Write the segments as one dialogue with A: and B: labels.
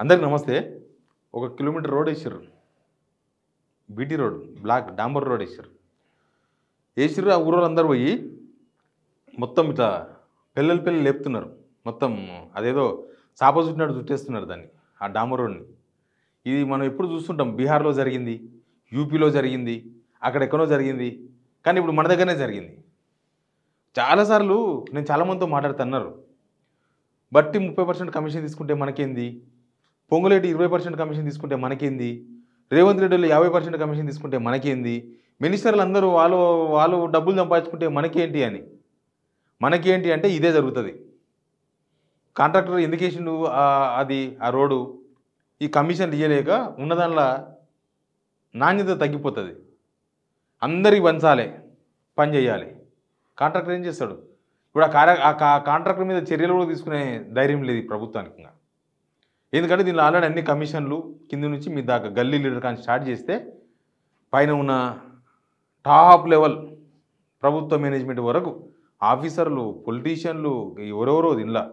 A: అందరికి నమస్తే. 1 kilometre road వేసిర్రు, బీటీ రోడ్, బ్లాక్ డాంబర్ రోడ్ వేసిర్రు. ఆ ఊరోళ్ళు అందరూ పోయి మొత్తం ఇట్లా పెళ్ళలు లేపుతున్నారు. మొత్తం అదేదో చాప చుట్టినట్టు చుట్టేస్తున్నారు దాన్ని, ఆ డాంబర్ రోడ్ని. ఇది మనం ఎప్పుడు చూస్తుంటాం, బీహార్లో జరిగింది, యూపీలో జరిగింది, అక్కడెక్కడో జరిగింది, కానీ ఇప్పుడు మన దగ్గరనే జరిగింది. చాలాసార్లు నేను చాలామందితో మాట్లాడుతున్నారు, బట్టి 30% కమిషన్ తీసుకుంటే మనకేంది, పొంగులేటి 20% కమిషన్ తీసుకుంటే మనకేంది, రేవంత్ రెడ్డిలో 50% కమిషన్ తీసుకుంటే మనకేంది, మినిస్టర్లు అందరూ వాళ్ళు డబ్బులు సంపాదించుకుంటే మనకేంటి అని. మనకేంటి అంటే ఇదే జరుగుతుంది. కాంట్రాక్టర్ ఎందుకు వేసిండు అది ఆ రోడ్డు, ఈ కమిషన్లు ఇవ్వలేక ఉన్నదానిలో నాణ్యత తగ్గిపోతుంది. అందరికి పంచాలి, పని చేయాలి. కాంట్రాక్టర్ ఏం చేస్తాడు? ఇప్పుడు ఆ కాంట్రాక్టర్ మీద చర్యలు కూడా తీసుకునే ధైర్యం లేదు ప్రభుత్వానికి. ఎందుకంటే దీనిలో ఆల్రెడీ అన్ని కమిషన్లు కింద నుంచి మీ దాకా గల్లీ లీడర్ కానీ స్టార్ట్ చేస్తే పైన ఉన్న టాప్ లెవెల్ ప్రభుత్వ మేనేజ్మెంట్ వరకు ఆఫీసర్లు, పొలిటీషియన్లు, ఎవరెవరో దీనిలో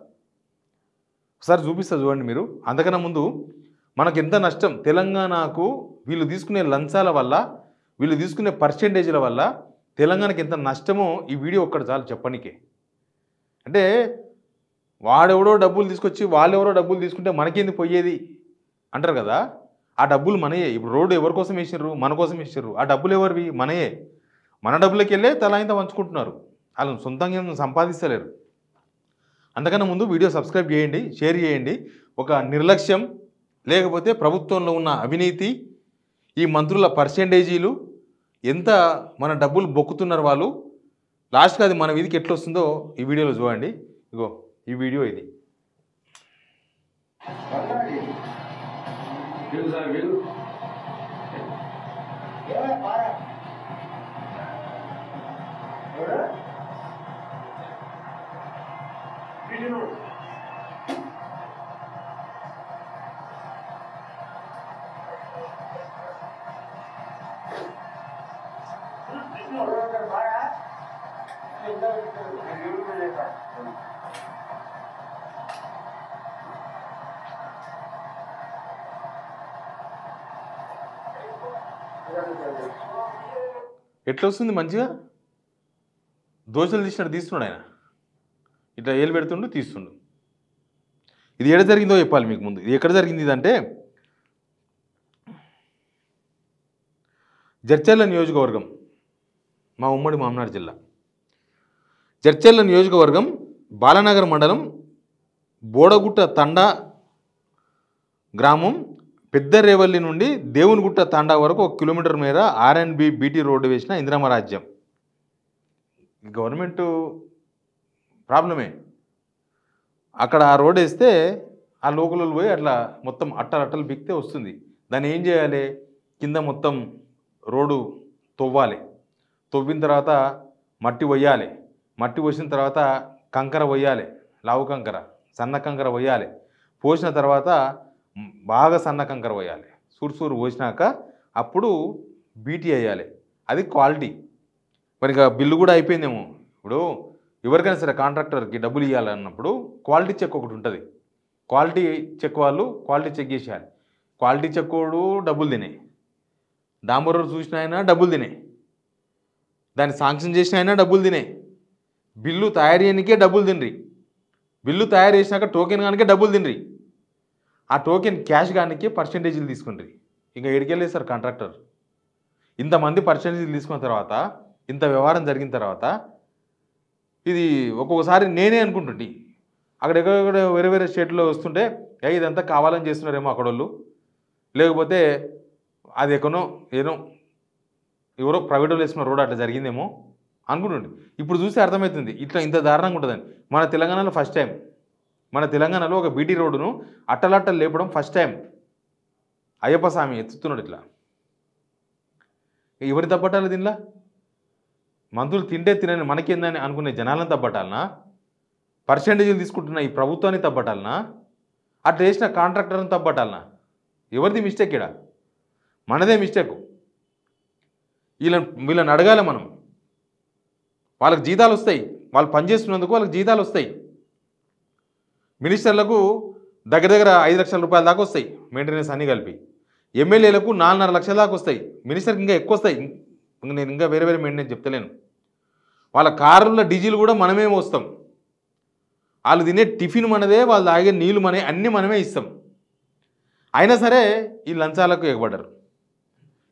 A: ఒకసారి చూపిస్తా చూడండి మీరు. అంతకన్నా ముందు మనకు ఎంత నష్టం, తెలంగాణకు వీళ్ళు తీసుకునే లంచాల వల్ల, వీళ్ళు తీసుకునే పర్సెంటేజ్ల వల్ల తెలంగాణకి ఎంత నష్టమో ఈ వీడియో ఒక్కటి చాలు చెప్పడానికే. అంటే వాడెవడో డబ్బులు తీసుకొచ్చి వాళ్ళెవరో డబ్బులు తీసుకుంటే మనకేంది పోయేది అంటారు కదా. ఆ డబ్బులు మనయే. ఇప్పుడు రోడ్డు ఎవరి కోసం వేసిర్రు? మన కోసం వేసిర్రు. ఆ డబ్బులు ఎవరివి? మనయే. మన డబ్బులకి వెళ్ళే తలా ఇంత పంచుకుంటున్నారు. వాళ్ళు సొంతంగా సంపాదిస్తలేరు. అంతకన్నా ముందు వీడియో సబ్స్క్రైబ్ చేయండి, షేర్ చేయండి. ఒక నిర్లక్ష్యం, లేకపోతే ప్రభుత్వంలో ఉన్న అవినీతి, ఈ మంత్రుల పర్సెంటేజీలు, ఎంత మన డబ్బులు బొక్కుతున్నారు వాళ్ళు, లాస్ట్కి అది మన వీధికి ఎట్లా వస్తుందో ఈ వీడియోలో చూడండి. ఇగో ఈ వీడియో ఇది. ఎట్లా వస్తుంది? మంచిగా దోశలు తీసినట్టు తీస్తున్నాడు ఆయన. ఇట్లా ఏలు పెడుతుండు, తీస్తుండు. ఇది ఎక్కడ జరిగిందో చెప్పాలి మీకు ముందు. ఇది ఎక్కడ జరిగింది ఇదంటే జడ్చర్ల నియోజకవర్గం, మా ఉమ్మడి మామనాడు జిల్లా. జడ్చర్ల నియోజకవర్గం బాలనగర్ మండలం బోడగుట్ట తండా గ్రామం, పెద్ద రేవల్లి నుండి దేవునిగుట్ట తాండా వరకు 1 కిలోమీటర్ మేర ఆర్ఎన్బి బీటీ రోడ్డు వేసిన ఇందిరమ్మ రాజ్యం. గవర్నమెంట్ ప్రాబ్లమే. అక్కడ ఆ రోడ్ వేస్తే ఆ లోకల్ పోయి అట్లా మొత్తం అట్టలు బిక్తే వస్తుంది. దాన్ని ఏం చేయాలి? కింద మొత్తం రోడ్డు తవ్వాలి. తవ్విన తర్వాత మట్టి పోయాలి. మట్టి పోసిన తర్వాత కంకర పోయాలి, లావు కంకర, సన్న కంకర పోయాలి. పోసిన తర్వాత బాగా సన్న కంకర పోయాలి. సూరు పోసినాక అప్పుడు బీటీ వేయాలి. అది క్వాలిటీ. మరి ఇక బిల్లు కూడా అయిపోయిందేమో. ఇప్పుడు ఎవరికైనా సరే కాంట్రాక్టర్కి డబ్బులు ఇవ్వాలన్నప్పుడు క్వాలిటీ చెక్ ఒకటి ఉంటుంది. క్వాలిటీ చెక్ వాళ్ళు క్వాలిటీ చెక్ చేసేయాలి. క్వాలిటీ చెక్ వాడు డబ్బులు తినే, డాంబర్ రోడ్ చూసిన అయినా డబ్బులు తినే, దాన్ని శాంక్షన్ చేసిన అయినా డబ్బులు తినే, బిల్లు తయారు చేయడానికే డబ్బులు తినరి, బిల్లు తయారు చేసినాక టోకెన్ కానికే డబ్బులు తినరి, ఆ టోకెన్ క్యాష్ కానికే పర్సెంటేజీలు తీసుకుంటారు. ఇంకా ఎడికెళ్ళేది సార్ కాంట్రాక్టర్. ఇంతమంది పర్సెంటేజీలు తీసుకున్న తర్వాత, ఇంత వ్యవహారం జరిగిన తర్వాత, ఇది ఒక్కొక్కసారి నేనే అనుకుంటుంటే అక్కడెక్కడ వేరే స్టేట్లో వస్తుంటే ఇదంతా కావాలని చేస్తున్నారేమో అక్కడ వాళ్ళు, లేకపోతే అది ఏదో ఎవరో ప్రైవేట్ వాళ్ళు వేసుకున్న రోడ్ అట్లా జరిగిందేమో అనుకుంటుండే. ఇప్పుడు చూస్తే అర్థమవుతుంది ఇట్లా ఇంత దారుణంగా ఉంటుందని. మన తెలంగాణలో ఫస్ట్ టైం, మన తెలంగాణలో ఒక బీటీ రోడ్డును అట్టలట్టలు లేపడం ఫస్ట్ టైం. అయ్యప్ప స్వామి ఎత్తుతున్నాడు ఇట్లా. ఎవరి తప్పట్టాలి దీనిలో? మంత్రులు తింటే తినని మనకేందని అనుకునే జనాలను తప్పట్టాలనా? పర్సెంటేజీలు తీసుకుంటున్న ఈ ప్రభుత్వాన్ని తప్పట్టాలనా? అట్లా వేసిన కాంట్రాక్టర్ని తప్పట్టాలనా? ఎవరిది మిస్టేక్? ఇక్కడ మనదే మిస్టేక్. వీళ్ళని అడగాలి మనం. వాళ్ళకి జీతాలు వస్తాయి, వాళ్ళు పనిచేస్తున్నందుకు వాళ్ళకి జీతాలు వస్తాయి. మినిస్టర్లకు దగ్గర దగ్గర 5 లక్షల రూపాయల దాకా వస్తాయి మెయింటెనెన్స్ అన్నీ కలిపి. ఎమ్మెల్యేలకు 4.5 లక్షల దాకా వస్తాయి. మినిస్టర్కి ఇంకా ఎక్కువ వస్తాయి. నేను ఇంకా వేరే వేరే మెయింటెనెన్స్ చెప్తలేను. వాళ్ళ కారుల డీజిల్ కూడా మనమే మోస్తాం. వాళ్ళు తినే టిఫిన్ మనదే, వాళ్ళు తాగే నీళ్ళు మనమే, అన్నీ మనమే ఇస్తాం. అయినా సరే ఈ లంచాలకు ఎగబడ్డారు.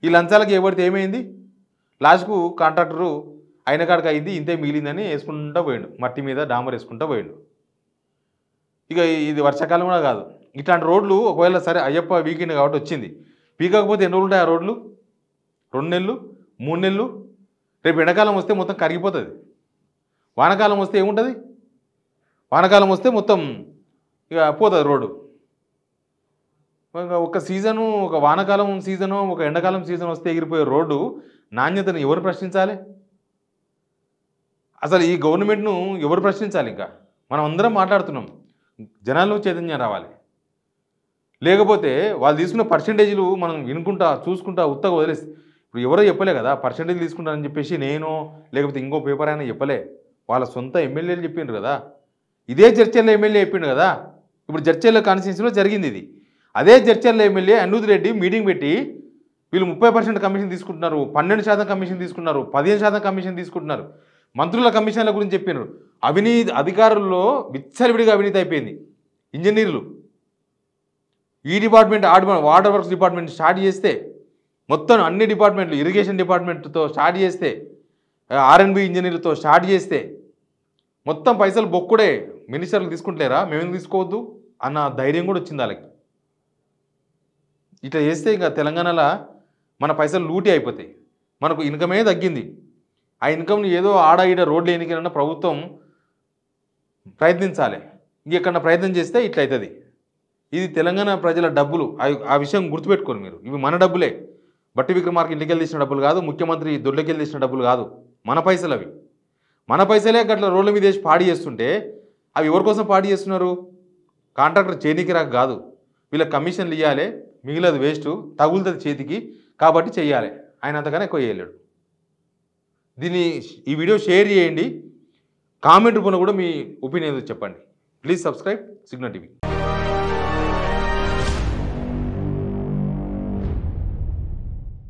A: ఈ లంచాలకు ఎగబడితే ఏమైంది? లాస్ట్కు కాంట్రాక్టరు అయిన కాడికి అయింది, ఇంతే మిగిలిందని వేసుకుంటూ పోయాడు. మట్టి మీద డాంబర్ వేసుకుంటూ పోయాడు. ఇక ఇది వర్షాకాలం కూడా కాదు. ఇట్లాంటి రోడ్లు ఒకవేళ సరే అయ్యప్ప వీకెండ్ కాబట్టి వచ్చింది, పీకకపోతే ఎన్ని రోజులు ఉంటాయి ఆ రోడ్లు? 2 నెలలు 3 నెలలు. రేపు ఎండాకాలం వస్తే మొత్తం కరిగిపోతుంది. వానాకాలం వస్తే ఏముంటుంది? వానాకాలం వస్తే మొత్తం ఇక పోతుంది రోడ్డు. ఒక సీజను, ఒక వానాకాలం సీజను, ఒక ఎండాకాలం సీజన్ వస్తే ఎగిరిపోయే రోడ్డు నాణ్యతను ఎవరు ప్రశ్నించాలి? అసలు ఈ గవర్నమెంట్ను ఎవరు ప్రశ్నించాలి? ఇంకా మనం అందరం మాట్లాడుతున్నాం, జనాల్లో చైతన్యం రావాలి. లేకపోతే వాళ్ళు తీసుకున్న పర్సంటేజీలు మనం వినుకుంటా చూసుకుంటా ఉత్తగా వదిలేసి, ఇప్పుడు ఎవరో చెప్పలే కదా పర్సంటేజ్ తీసుకుంటారని చెప్పేసి, నేను లేకపోతే ఇంకో పేపర్ అయినా చెప్పలే, వాళ్ళ సొంత ఎమ్మెల్యేలు చెప్పిండ్రు కదా. ఇదే చర్చల్లో ఎమ్మెల్యే చెప్పిండు కదా. ఇప్పుడు చర్చల్లో కాన్స్టిట్యూన్సీలో జరిగింది ఇది. అదే చర్చల్లో ఎమ్మెల్యే అనిరుద్ రెడ్డి మీటింగ్ పెట్టి వీళ్ళు 30% కమిషన్ తీసుకుంటున్నారు, 12% కమిషన్ తీసుకున్నారు, 15% కమిషన్ తీసుకుంటున్నారు, మంత్రుల కమిషన్ల గురించి చెప్పినారు. అవినీతి అధికారుల్లో విచ్చలవిడిగా అవినీతి అయిపోయింది. ఇంజనీర్లు ఈ department water works department start చేస్తే, మొత్తం అన్ని డిపార్ట్మెంట్లు ఇరిగేషన్ డిపార్ట్మెంట్తో స్టార్ట్ చేస్తే, R&B ఇంజనీర్లతో స్టార్ట్ చేస్తే మొత్తం పైసలు బొక్కుడే. మినిస్టర్లు తీసుకుంటలేరా, మేము తీసుకోవద్దు అన్న ధైర్యం కూడా వచ్చింది వాళ్ళకి. ఇట్లా చేస్తే ఇంకా తెలంగాణలో మన పైసలు లూటీ అయిపోతాయి. మనకు ఇన్కమే తగ్గింది. ఆ ఇన్కమ్ని ఏదో ఆడ ఈడ రోడ్లు ఎన్నికైనా ప్రభుత్వం ప్రయత్నించాలి. ఇంకెక్కడ ప్రయత్నం చేస్తే ఇట్లా అవుతుంది. ఇది తెలంగాణ ప్రజల డబ్బులు. ఆ విషయం గుర్తుపెట్టుకోరు మీరు. ఇవి మన డబ్బులే. బట్టి విక్రమార్క ఇంటికి వెళ్ళి తీసిన డబ్బులు కాదు, ముఖ్యమంత్రి దొడ్లకి వెళ్ళి తీసిన డబ్బులు కాదు, మన పైసలు అవి. మన పైసలే అట్లా రోడ్ల మీద వేసి పాడి చేస్తుంటే అవి ఎవరి కోసం పాడి చేస్తున్నారు? కాంట్రాక్టర్ చేతికి రాక కాదు, వీళ్ళకి కమిషన్లు ఇవ్వాలి, మిగిలినది వేస్ట్, తగులుతుంది చేతికి, కాబట్టి చెయ్యాలి. ఆయన అంతగానే ఎక్కువ చేయలేడు. ఈ వీడియో షేర్ చేయండి, కామెంట్ రూపంలో కూడా మీ ఒపీనియన్ చెప్పండి. Please subscribe signal TV.